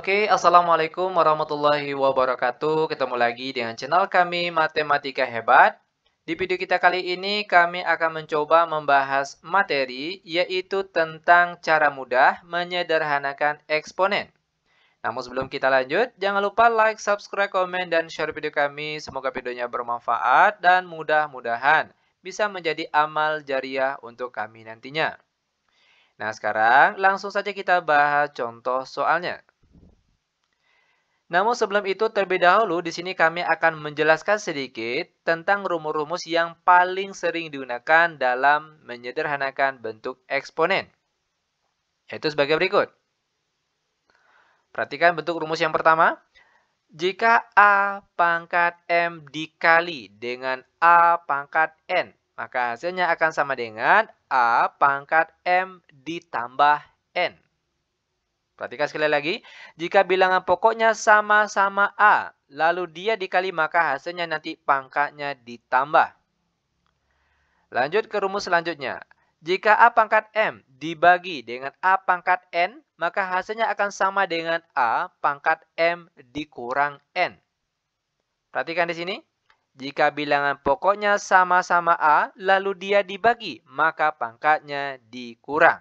Oke, Assalamualaikum warahmatullahi wabarakatuh. Ketemu lagi dengan channel kami Matematika Hebat. Di video kita kali ini kami akan mencoba membahas materi yaitu tentang cara mudah menyederhanakan eksponen. Namun sebelum kita lanjut, jangan lupa like, subscribe, komen, dan share video kami. Semoga videonya bermanfaat dan mudah-mudahan bisa menjadi amal jariah untuk kami nantinya. Nah, sekarang langsung saja kita bahas contoh soalnya. Namun sebelum itu terlebih dahulu di sini kami akan menjelaskan sedikit tentang rumus-rumus yang paling sering digunakan dalam menyederhanakan bentuk eksponen. Yaitu sebagai berikut. Perhatikan bentuk rumus yang pertama. Jika A pangkat M dikali dengan A pangkat N, maka hasilnya akan sama dengan A pangkat M ditambah N. Perhatikan sekali lagi, jika bilangan pokoknya sama-sama A, lalu dia dikali maka hasilnya nanti pangkatnya ditambah. Lanjut ke rumus selanjutnya. Jika A pangkat M dibagi dengan A pangkat N, maka hasilnya akan sama dengan A pangkat M dikurang N. Perhatikan di sini. Jika bilangan pokoknya sama-sama A, lalu dia dibagi, maka pangkatnya dikurang.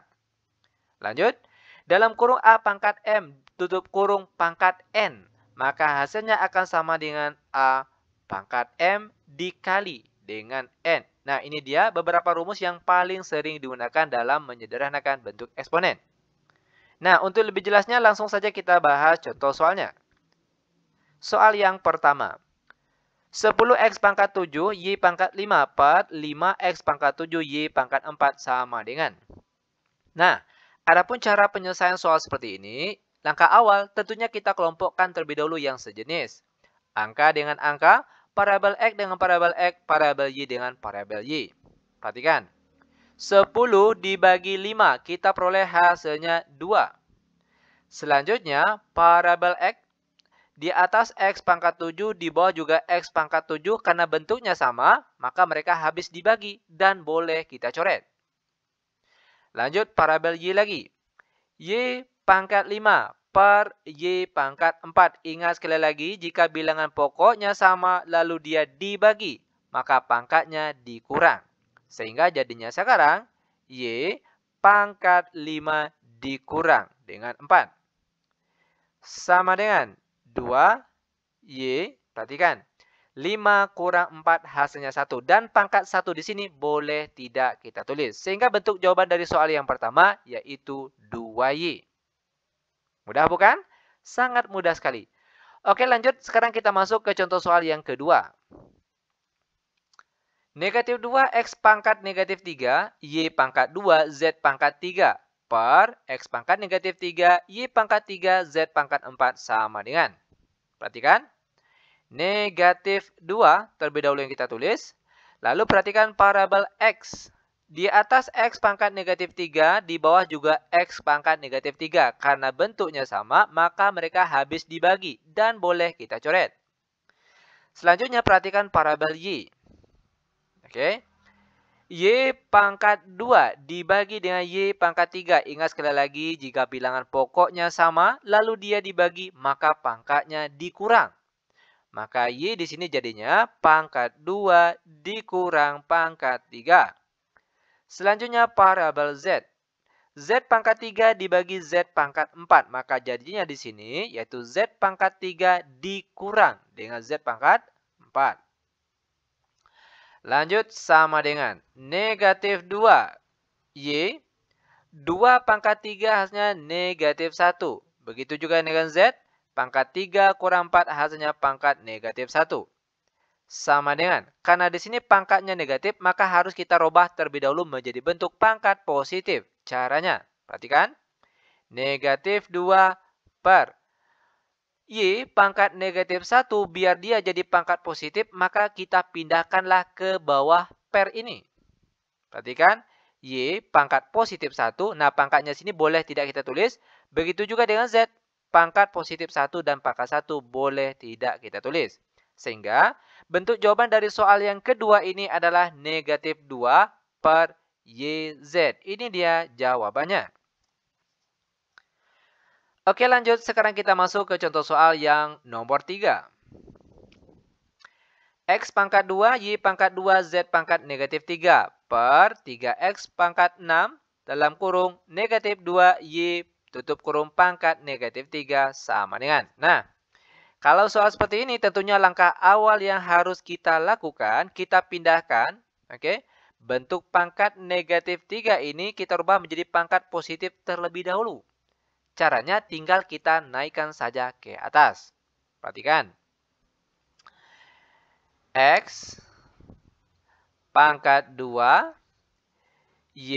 Lanjut. Dalam kurung A pangkat M tutup kurung pangkat N, maka hasilnya akan sama dengan A pangkat M dikali dengan N. Nah, ini dia beberapa rumus yang paling sering digunakan dalam menyederhanakan bentuk eksponen. Nah, untuk lebih jelasnya langsung saja kita bahas contoh soalnya. Soal yang pertama. 10x pangkat 7 Y pangkat 5 per 5x pangkat 7 Y pangkat 4 sama dengan. Nah, adapun cara penyelesaian soal seperti ini, langkah awal tentunya kita kelompokkan terlebih dahulu yang sejenis. Angka dengan angka, parabel X dengan parabel X, parabel Y dengan parabel Y. Perhatikan. 10 dibagi 5, kita peroleh hasilnya 2. Selanjutnya, parabel X di atas X pangkat 7, di bawah juga X pangkat 7, karena bentuknya sama, maka mereka habis dibagi dan boleh kita coret. Lanjut parabel Y lagi. Y pangkat 5 per Y pangkat 4. Ingat sekali lagi, jika bilangan pokoknya sama lalu dia dibagi, maka pangkatnya dikurang. Sehingga jadinya sekarang Y pangkat 5 dikurang dengan 4. Sama dengan 2Y, perhatikan. 5 kurang 4 hasilnya 1. Dan pangkat 1 di sini boleh tidak kita tulis. Sehingga bentuk jawaban dari soal yang pertama yaitu 2Y. Mudah bukan? Sangat mudah sekali. Oke, lanjut. Sekarang kita masuk ke contoh soal yang kedua. Negatif 2 X pangkat negatif 3 Y pangkat 2 Z pangkat 3 per X pangkat negatif 3 Y pangkat 3 Z pangkat 4 sama dengan. Perhatikan. Negatif 2 terlebih dahulu yang kita tulis. Lalu perhatikan parabel X. Di atas X pangkat negatif 3, di bawah juga X pangkat negatif 3. Karena bentuknya sama, maka mereka habis dibagi dan boleh kita coret. Selanjutnya perhatikan parabel Y. Oke. Y pangkat 2 dibagi dengan Y pangkat 3. Ingat sekali lagi, jika bilangan pokoknya sama, lalu dia dibagi, maka pangkatnya dikurang. Maka Y di sini jadinya pangkat 2 dikurang pangkat 3. Selanjutnya parabel Z. Z pangkat 3 dibagi Z pangkat 4. Maka jadinya di sini yaitu Z pangkat 3 dikurang dengan Z pangkat 4. Lanjut sama dengan negatif 2. Y. 2 pangkat 3 hasilnya negatif 1. Begitu juga dengan Z. Pangkat 3 kurang 4 hasilnya pangkat negatif 1. Sama dengan, karena di sini pangkatnya negatif, maka harus kita rubah terlebih dahulu menjadi bentuk pangkat positif. Caranya, perhatikan. Negatif 2 per Y pangkat negatif 1, biar dia jadi pangkat positif, maka kita pindahkanlah ke bawah per ini. Perhatikan, Y pangkat positif 1, nah pangkatnya sini boleh tidak kita tulis. Begitu juga dengan Z. Pangkat positif 1 dan pangkat 1 boleh tidak kita tulis. Sehingga bentuk jawaban dari soal yang kedua ini adalah negatif 2 per YZ. Ini dia jawabannya. Oke, lanjut. Sekarang kita masuk ke contoh soal yang nomor 3. X pangkat 2, Y pangkat 2, Z pangkat negatif 3 per 3X pangkat 6 dalam kurung negatif 2, Y tutup kurung pangkat negatif 3 sama dengan. Nah, kalau soal seperti ini tentunya langkah awal yang harus kita lakukan, kita pindahkan, oke, bentuk pangkat negatif 3 ini kita rubah menjadi pangkat positif terlebih dahulu. Caranya tinggal kita naikkan saja ke atas. Perhatikan. X pangkat 2, Y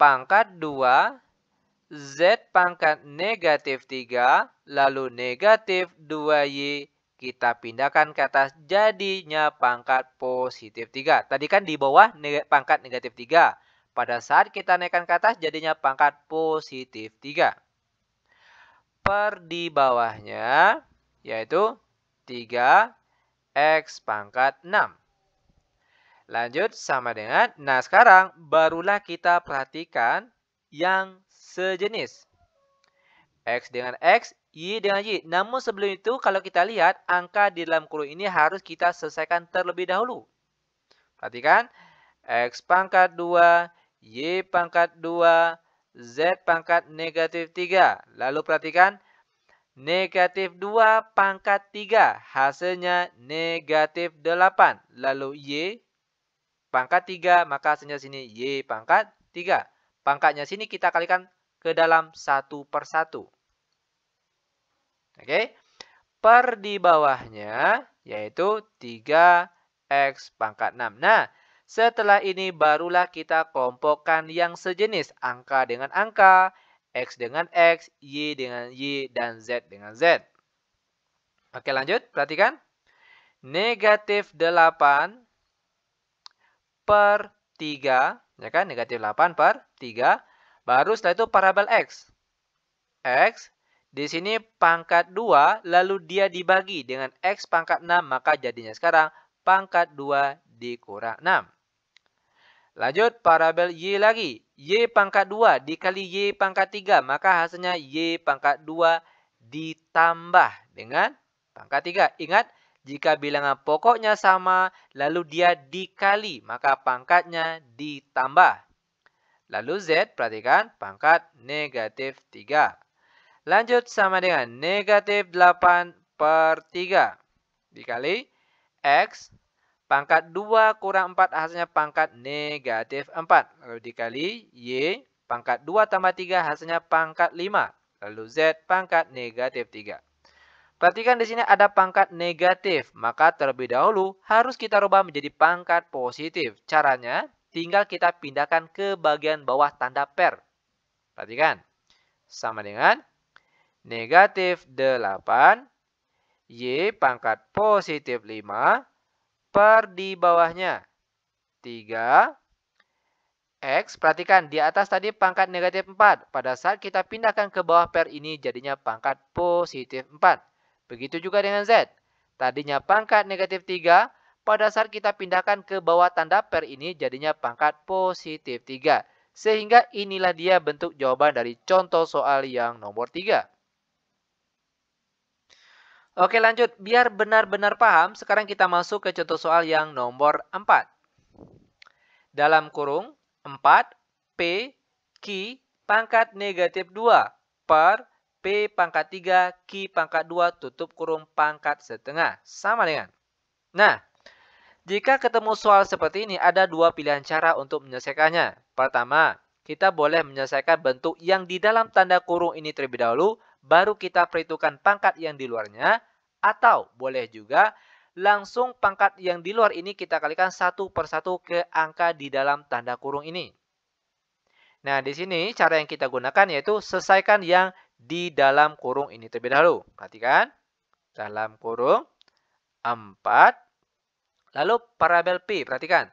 pangkat 2, Z pangkat negatif 3, lalu negatif 2Y kita pindahkan ke atas jadinya pangkat positif 3. Tadi kan di bawah pangkat negatif 3. Pada saat kita naikkan ke atas jadinya pangkat positif 3. Per di bawahnya yaitu 3X pangkat 6. Lanjut sama dengan, nah sekarang barulah kita perhatikan yang sejenis. X dengan X, Y dengan Y. Namun sebelum itu kalau kita lihat angka di dalam kurung ini harus kita selesaikan terlebih dahulu. Perhatikan, X pangkat 2, Y pangkat 2, Z pangkat negatif 3. Lalu perhatikan, negatif 2 pangkat 3, hasilnya negatif 8. Lalu Y pangkat 3, maka hasilnya sini Y pangkat 3. Pangkatnya sini kita kalikan ke dalam 1 per 1. Oke. Per di bawahnya yaitu 3X pangkat 6. Nah, setelah ini barulah kita kelompokkan yang sejenis. Angka dengan angka, X dengan X, Y dengan Y, dan Z dengan Z. Oke, lanjut. Perhatikan. Negatif 8 per 3, ya kan? Negatif 8 per 3. Baru setelah itu parabel X. X, di sini pangkat 2, lalu dia dibagi dengan X pangkat 6, maka jadinya sekarang pangkat 2 dikurang 6. Lanjut, parabel Y lagi. Y pangkat 2 dikali Y pangkat 3, maka hasilnya Y pangkat 2 ditambah dengan pangkat 3. Ingat, jika bilangan pokoknya sama, lalu dia dikali, maka pangkatnya ditambah. Lalu Z, perhatikan, pangkat negatif 3. Lanjut sama dengan negatif 8 per 3. Dikali X, pangkat 2 kurang 4, hasilnya pangkat negatif 4. Lalu dikali Y, pangkat 2 tambah 3, hasilnya pangkat 5. Lalu Z, pangkat negatif 3. Perhatikan di sini ada pangkat negatif, maka terlebih dahulu harus kita rubah menjadi pangkat positif. Caranya, tinggal kita pindahkan ke bagian bawah tanda per. Perhatikan, sama dengan negatif 8, Y pangkat positif 5, per di bawahnya 3, X. Perhatikan, di atas tadi pangkat negatif 4. Pada saat kita pindahkan ke bawah per ini jadinya pangkat positif 4. Begitu juga dengan Z. Tadinya pangkat negatif 3, pada saat kita pindahkan ke bawah tanda per ini jadinya pangkat positif 3. Sehingga inilah dia bentuk jawaban dari contoh soal yang nomor 3. Oke, lanjut. Biar benar-benar paham, sekarang kita masuk ke contoh soal yang nomor 4. Dalam kurung 4, P, Q, pangkat negatif 2, per P pangkat 3, Q pangkat 2, tutup kurung pangkat setengah. Sama dengan. Nah, jika ketemu soal seperti ini, ada dua pilihan cara untuk menyelesaikannya. Pertama, kita boleh menyelesaikan bentuk yang di dalam tanda kurung ini terlebih dahulu, baru kita perhitungkan pangkat yang di luarnya, atau boleh juga langsung pangkat yang di luar ini kita kalikan 1 per 1 ke angka di dalam tanda kurung ini. Nah, di sini cara yang kita gunakan yaitu selesaikan yang di dalam kurung ini terlebih dahulu. Perhatikan, dalam kurung 4, lalu parabel P, perhatikan.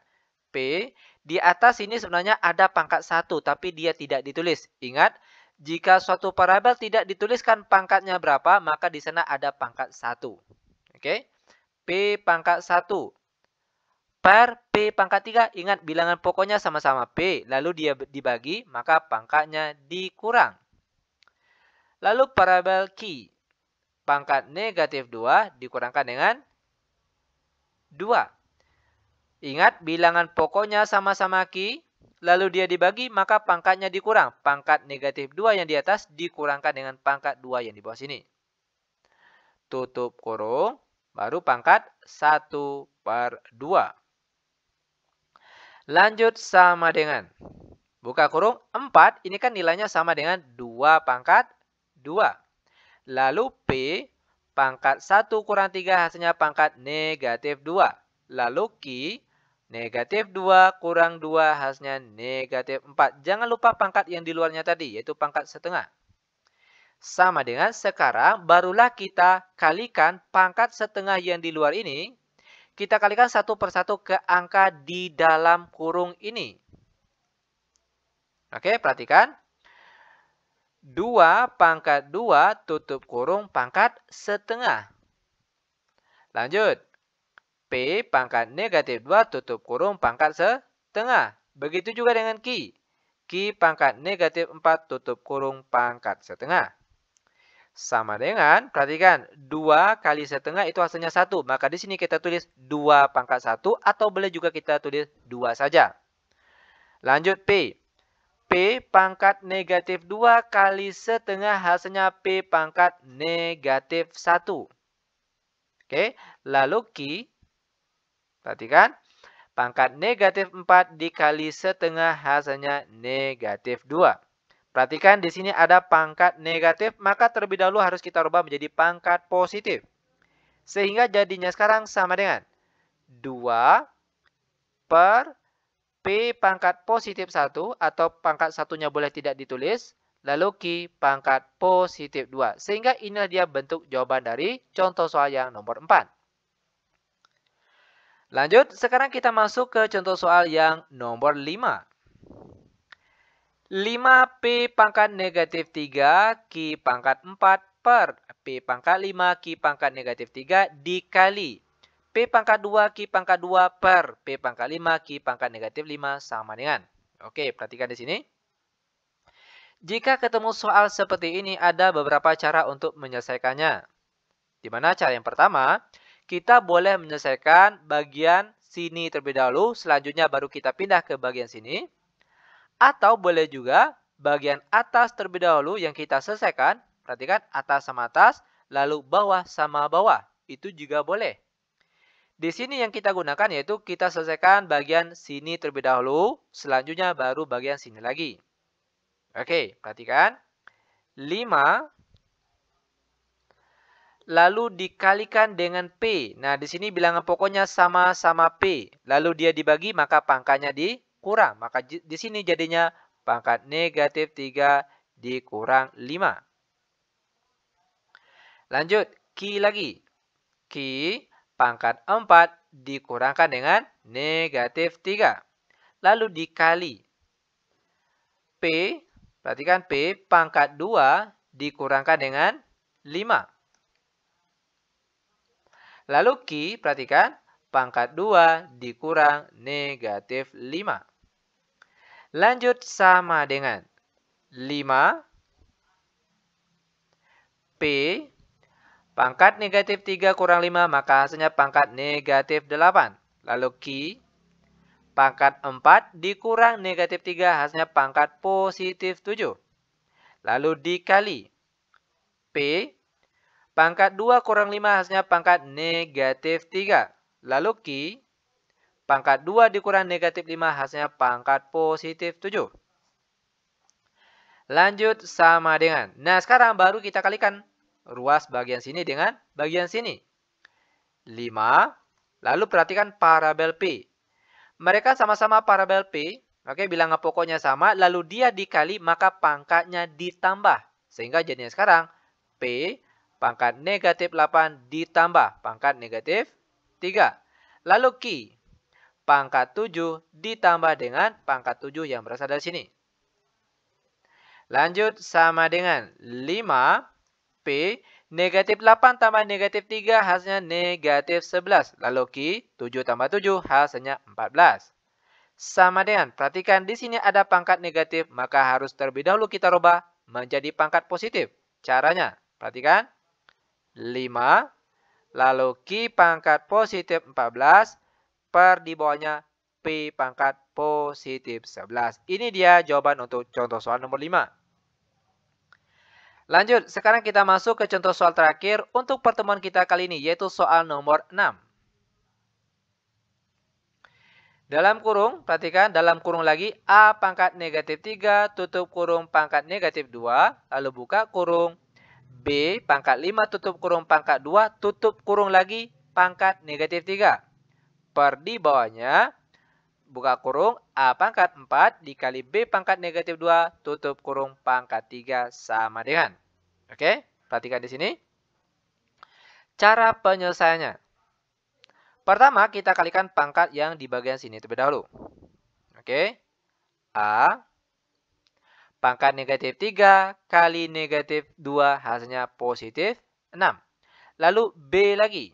P, di atas ini sebenarnya ada pangkat 1, tapi dia tidak ditulis. Ingat, jika suatu parabel tidak dituliskan pangkatnya berapa, maka di sana ada pangkat 1. Oke? P pangkat 1. Per P pangkat 3, ingat bilangan pokoknya sama-sama P, lalu dia dibagi, maka pangkatnya dikurang. Lalu parabel Q. Pangkat negatif 2 dikurangkan dengan 2. Ingat, bilangan pokoknya sama-sama Q. Lalu dia dibagi, maka pangkatnya dikurang. Pangkat negatif 2 yang di atas dikurangkan dengan pangkat 2 yang di bawah sini. Tutup kurung, baru pangkat 1/2. Lanjut sama dengan. Buka kurung, 4. Ini kan nilainya sama dengan 2 pangkat 2. Lalu P pangkat 1 kurang 3 hasilnya pangkat negatif 2. Lalu Q negatif 2 kurang 2 hasilnya negatif 4. Jangan lupa pangkat yang di luarnya tadi, yaitu pangkat setengah. Sama dengan sekarang, barulah kita kalikan pangkat setengah yang di luar ini. Kita kalikan satu persatu ke angka di dalam kurung ini. Oke, perhatikan. 2 pangkat 2 tutup kurung pangkat setengah. Lanjut. P pangkat negatif 2 tutup kurung pangkat setengah. Begitu juga dengan Q. Q pangkat negatif 4 tutup kurung pangkat setengah. Sama dengan, perhatikan, 2 kali setengah itu hasilnya 1. Maka di sini kita tulis 2 pangkat 1 atau boleh juga kita tulis 2 saja. Lanjut P. P pangkat negatif 2 kali setengah hasilnya P pangkat negatif 1. Oke, lalu Q. Perhatikan, pangkat negatif 4 dikali setengah hasilnya negatif 2. Perhatikan di sini ada pangkat negatif, maka terlebih dahulu harus kita rubah menjadi pangkat positif. Sehingga jadinya sekarang sama dengan 2 per P pangkat positif 1 atau pangkat satunya boleh tidak ditulis. Lalu Q pangkat positif 2. Sehingga inilah dia bentuk jawaban dari contoh soal yang nomor 4. Lanjut, sekarang kita masuk ke contoh soal yang nomor 5. 5P pangkat negatif 3 Q pangkat 4 per P pangkat 5 Q pangkat negatif 3 dikali P pangkat 2 Q pangkat 2 per P pangkat 5 Q pangkat negatif 5 sama dengan. Oke, perhatikan di sini. Jika ketemu soal seperti ini, ada beberapa cara untuk menyelesaikannya. Di mana cara yang pertama, kita boleh menyelesaikan bagian sini terlebih dahulu, selanjutnya baru kita pindah ke bagian sini. Atau boleh juga bagian atas terlebih dahulu yang kita selesaikan. Perhatikan atas sama atas, lalu bawah sama bawah. Itu juga boleh. Di sini yang kita gunakan yaitu kita selesaikan bagian sini terlebih dahulu, selanjutnya baru bagian sini lagi. Oke, perhatikan. 5 lalu dikalikan dengan P. Nah, di sini bilangan pokoknya sama-sama P. Lalu dia dibagi, maka pangkatnya dikurang. Maka di sini jadinya pangkat negatif 3 dikurang 5. Lanjut, Q lagi. Q pangkat 4 dikurangkan dengan negatif 3. Lalu dikali. P, perhatikan P pangkat 2 dikurangkan dengan 5. Lalu Q, perhatikan pangkat 2 dikurang negatif 5. Lanjut sama dengan 5 P pangkat negatif 3 kurang 5, maka hasilnya pangkat negatif 8. Lalu Q pangkat 4 dikurang negatif 3, hasilnya pangkat positif 7. Lalu dikali P pangkat 2 kurang 5, hasilnya pangkat negatif 3. Lalu Q pangkat 2 dikurang negatif 5, hasilnya pangkat positif 7. Lanjut sama dengan. Nah, sekarang baru kita kalikan ruas bagian sini dengan bagian sini. 5. Lalu perhatikan parabel P. Mereka sama-sama parabel P. Oke, bilangan pokoknya sama. Lalu dia dikali, maka pangkatnya ditambah. Sehingga jadinya sekarang P pangkat negatif 8 ditambah pangkat negatif 3. Lalu Q pangkat 7 ditambah dengan pangkat 7 yang berasal dari sini. Lanjut sama dengan 5P negatif 8 tambah negatif 3 hasilnya negatif 11. Lalu Q 7 tambah 7 hasilnya 14. Sama dengan, perhatikan di sini ada pangkat negatif, maka harus terlebih dahulu kita rubah menjadi pangkat positif. Caranya, perhatikan. 5, lalu Q pangkat positif 14, per di bawahnya P pangkat positif 11. Ini dia jawaban untuk contoh soal nomor 5. Lanjut, sekarang kita masuk ke contoh soal terakhir untuk pertemuan kita kali ini, yaitu soal nomor 6. Dalam kurung, perhatikan dalam kurung lagi A pangkat negatif 3 tutup kurung pangkat negatif 2, lalu buka kurung. B pangkat 5 tutup kurung pangkat 2 tutup kurung lagi pangkat negatif 3. Per di bawahnya, buka kurung A pangkat 4 dikali B pangkat negatif 2 tutup kurung pangkat 3 sama dengan. Oke, perhatikan di sini. Cara penyelesaiannya. Pertama, kita kalikan pangkat yang di bagian sini terlebih dahulu. Oke. A pangkat negatif 3 kali negatif 2 hasilnya positif 6. Lalu B lagi.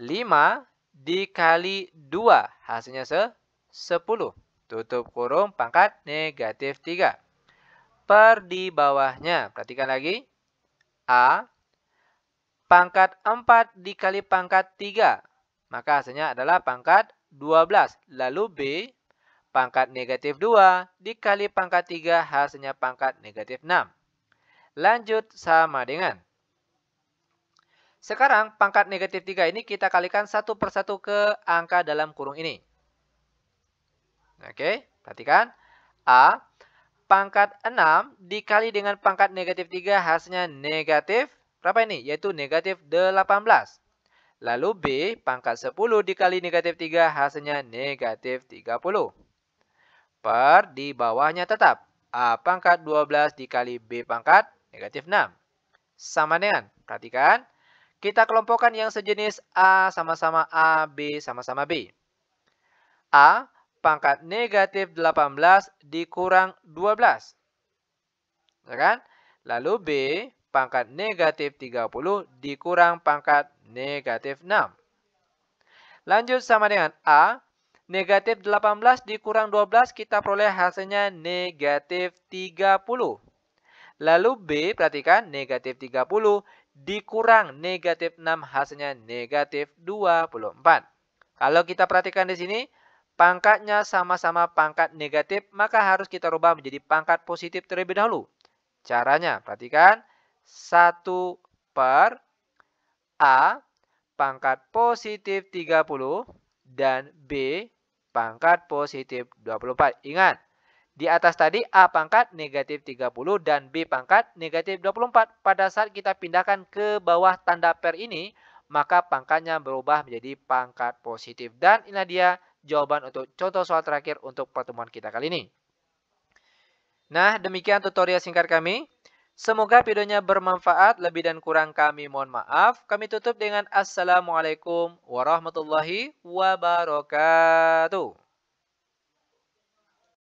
5 dikali 2 hasilnya 10. Tutup kurung pangkat negatif 3. Per di bawahnya, perhatikan lagi. A pangkat 4 dikali pangkat 3. Maka hasilnya adalah pangkat 12. Lalu B pangkat negatif 2 dikali pangkat 3 hasilnya pangkat negatif 6. Lanjut sama dengan. Sekarang pangkat negatif 3 ini kita kalikan satu persatu ke angka dalam kurung ini. Oke, perhatikan. A pangkat 6 dikali dengan pangkat negatif 3 hasilnya negatif. Berapa ini? Yaitu negatif 18. Lalu B pangkat 10 dikali negatif 3 hasilnya negatif 30. Per di bawahnya tetap A pangkat 12 dikali B pangkat negatif 6. Sama dengan, perhatikan, kita kelompokkan yang sejenis A sama-sama A, B sama-sama B. A pangkat negatif 18 dikurang 12. Ya kan? Lalu B pangkat negatif 30 dikurang pangkat negatif 6. Lanjut sama dengan A. Negatif 18 dikurang 12 kita peroleh hasilnya negatif 30. Lalu B, perhatikan negatif 30 dikurang negatif 6 hasilnya negatif 24. Kalau kita perhatikan di sini, pangkatnya sama-sama pangkat negatif, maka harus kita rubah menjadi pangkat positif terlebih dahulu. Caranya, perhatikan. 1 per A pangkat positif 30 dan B pangkat positif 24. Ingat, di atas tadi A pangkat negatif 30 dan B pangkat negatif 24. Pada saat kita pindahkan ke bawah tanda per ini, maka pangkatnya berubah menjadi pangkat positif. Dan inilah dia jawaban untuk contoh soal terakhir untuk pertemuan kita kali ini. Nah, demikian tutorial singkat kami. Semoga videonya bermanfaat, lebih dan kurang kami mohon maaf. Kami tutup dengan Assalamualaikum warahmatullahi wabarakatuh.